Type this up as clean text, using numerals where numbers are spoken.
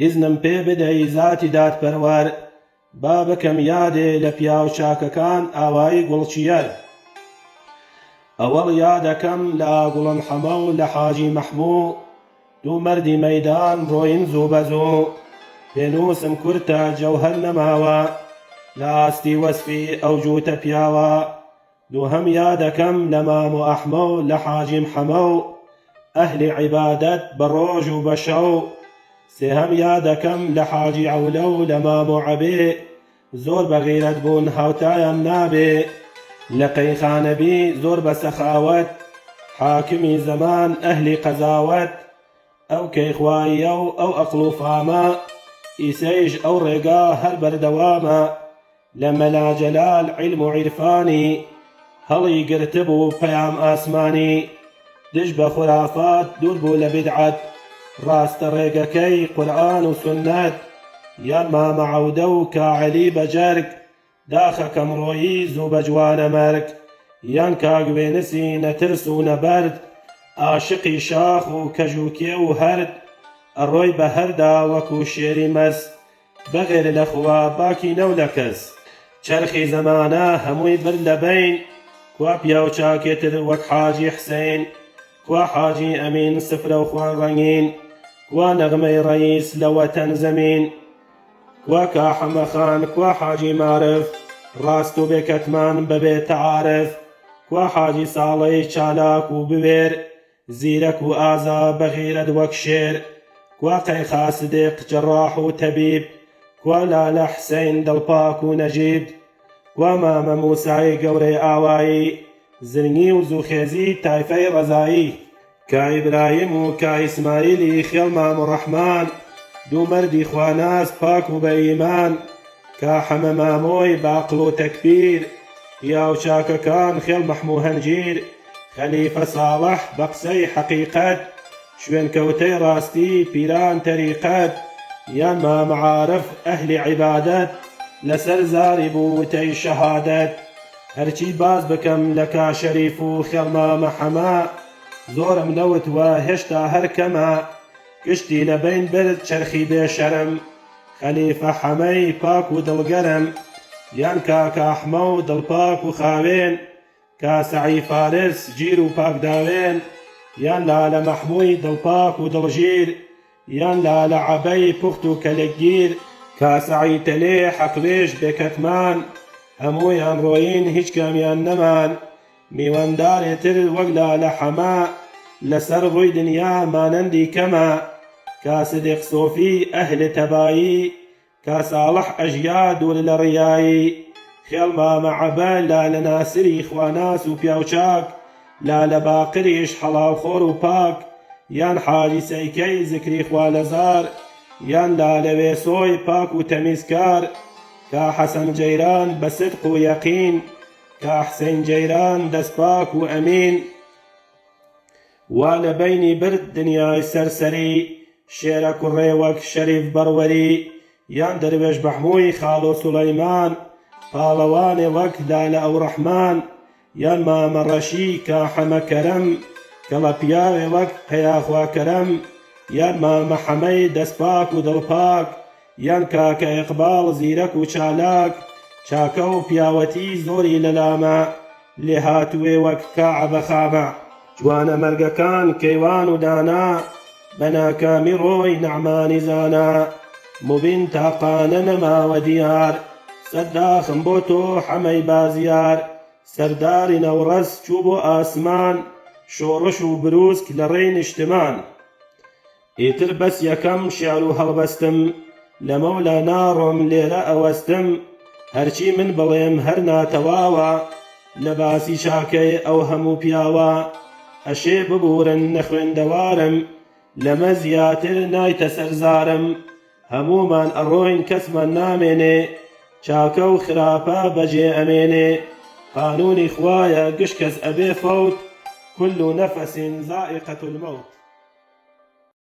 ئیزنم پێ بدەی زاتی دادپەروەر، با بکەم یادێ لە پیاو چاکەکان ئاوایی گوڵچیەر. ئەوەڵ یادەکەم لە ئاگوڵم حەمە و لە حاجی مەحموو، دوو مەردی مەیدان ڕۆین زوو بەزوو. پێنووسم کورتە جەوهەر نەماوە، لە ئاستی وەسفی ئەو جووتە پیاوە. دووهەم یادەکەم لە مام و ئەحمە و لە حاجی محەمە و ئەهلی عیبادەت بە ڕۆژ و بە شەو. سێهەم یادەکەم لە حاجی عەولە و لە مام و عەبێ، زۆر بە غیرەت بوون هاوتایان نابێ. لە قەیخانەبی زۆر بە سەخاوەت، حاکمی زەمان ئەهلی قەزاوەت. ئەو کەیخواییە و ئەو ئەقڵ و فامە، ئیسەیش ئەو ڕێگا هەر بەردەوامە. لە مەلا جەلال عیلم و عیرفانی، هەڵی گرتبوو پەیام ئاسمانی. دژ بە خورافات دوور بوو لە بیدعەت، ڕاستە ڕێگەکەی قورئان و سوننەت. یان مامە عەودە و کاعەلی بەجەرگ، داخەکە مڕۆیی زوو بە جوانە مەرگ. یان کاگوێنسی نەترس و نەبەرد، عاشقی شاخ و کەژوکێ و هەرد. ئەڕۆی بە هەردا وەکو شێری مەست، بەغێر لە خوا باکی نەو لە کەس. چەرخی زەمانە هەمووی برد لە بین، کوا پیاو چاکێتر وەک حاجی حسین. کوا حاجی ئەمین سفرە و خوان ڕەنگین، کوا نەغمەی ڕەیس لە وەتەن زەمین. کوا کاحەمە خان کوا حاجی مارف، ڕاست و بێکەتمان بەبێ تەعارف. کوا حاجی ساڵەی چالاک و بوێر، زیرەک و ئازا بەغیرەت وەک شێر. کوا قەیخا سدێق جەڕاح و تەبیب، کوا لالە حسەین دڵپاک و نەجیب. کوا مامە موسای گەورەی ئاوایی، زرنگی و زووخێزی تایفەی ڕەزایی. کا ئیبراهیم و کا ئیسماعیلی خێڵ مام و ڕەحمان، دوو مەردی خواناس پاک و بە ئیمان. کا حەمە مامۆی باقڵ و تەکبیر، پیاو چاکەکان خێڵ مەحموو هەنجیر. خەلیفە ساڵح بە قسەی حەقیقەت، شوێن کەوتەی ڕاستی پیران تەریقەت. یان مامە عارف ئەهلی عیبادەت، لەسەر زاری بوو وتەی شەهادەت. هەرچی باز بکەم لە کا شەریف و خێڵ مامە حەمە، زۆرم نەوتوە هێشتا هەر کەمە. گشتی لە بین برد چەرخی بێشەرم، خەلیفە حەمەی پاک و دڵگەرم. یان کاکە ئەحمە و دڵپاک و خاوێن، کا سەعی فارس گیر و پاک داوێن. یان لالە مەحمووی دڵپاک و دڵژیر، یان لالە عەبەی پوخت و کەلکگیر. کا سەعی تەلێ حەقوێژ بێکەتمان، هەموویان ڕۆیین هیچ کامیان نەمان. میوەندارێتر وەک لالە حەمە، لەسەر ڕووی دنیا مانەندی کەمە. کا سدێق سۆفی ئەهلی تەبایی، کا ساڵح ئەژیا دوور لە ڕیایی. خێڵ مامە عەبە لالە ناسری خواناس و پیاوچاک، لالە باقریش حەڵاوخۆر و پاک. یان حاجی سەیکەی زکری خوا لەزار، یان لالە وێسۆی پاک و تەمیزکار. کا حەسەن جەیران بە سدق و یەقین، کا حسەین جەیران دەست پاک و ئەمین. وا لە بەینی برد دنیای سەرسەری، شێرە کوڕێ وەک شەریف بەڕوەری. یان دەروێش بەحمووی خاڵ و سوڵەیمان، پاڵەوانێ وەک لالە ئەو ڕەحمان. یان مامە ڕەشی کا حەمە کەرەم، کەڵە پیاوێ وەک پەیاخوا کەرەم. یان مامە حەمەی دەست پاک و دڵپاک، یان کاکە ئیقباڵ زیرەک و چالاک. چاکە و پیاوەتی زۆری لەلامە، لێ هاتووێ وەک کاعبە خامە. جوانە مەرگەکان کەیوان و دانا، بە ناکامی ڕۆی نەعمانی زانا. مبین تاقانە نەماوە دیار، سەرداخم بۆ تۆ حەمەی بازیار. سەرداری نەوڕەس چوو بۆ ئاسمان، شۆڕش و بروسک لە ڕێی نیشتمان. ئیتر بەس یەکەم شیعر و هەڵبەستم، لە مەولانا ڕۆم لێرە ئەوەستم. هەرچی من بڵێم هەر ناتەواوە، لە باسی چاکەی ئەو هەموو پیاوە. ئەشێ ببورن نەخوێندەوارم، لەمە زیاتر نایتە سەرزارم. هەموومان ئەڕۆین کەسمان نامێنێ، چاکە و خراپە بەجێ ئەمێنێ. قانونی خوایە گشت کەس ئەبێ فەوت، كل نفس ذائقة الموت.